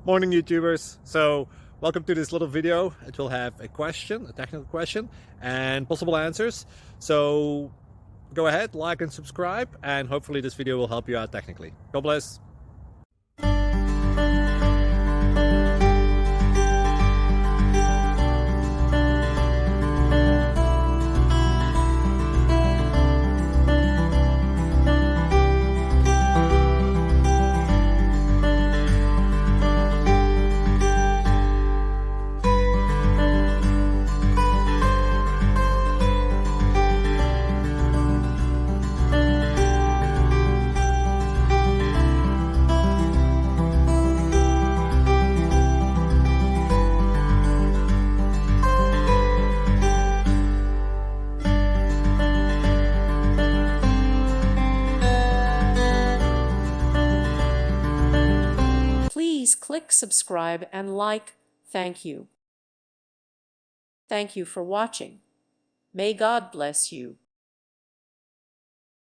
Morning YouTubers. So welcome to this little video. It will have a question, a technical question, and possible answers. So go ahead, like and subscribe, and hopefully this video will help you out technically. God bless. Please click subscribe and like. Thank you. Thank you for watching. May God bless you.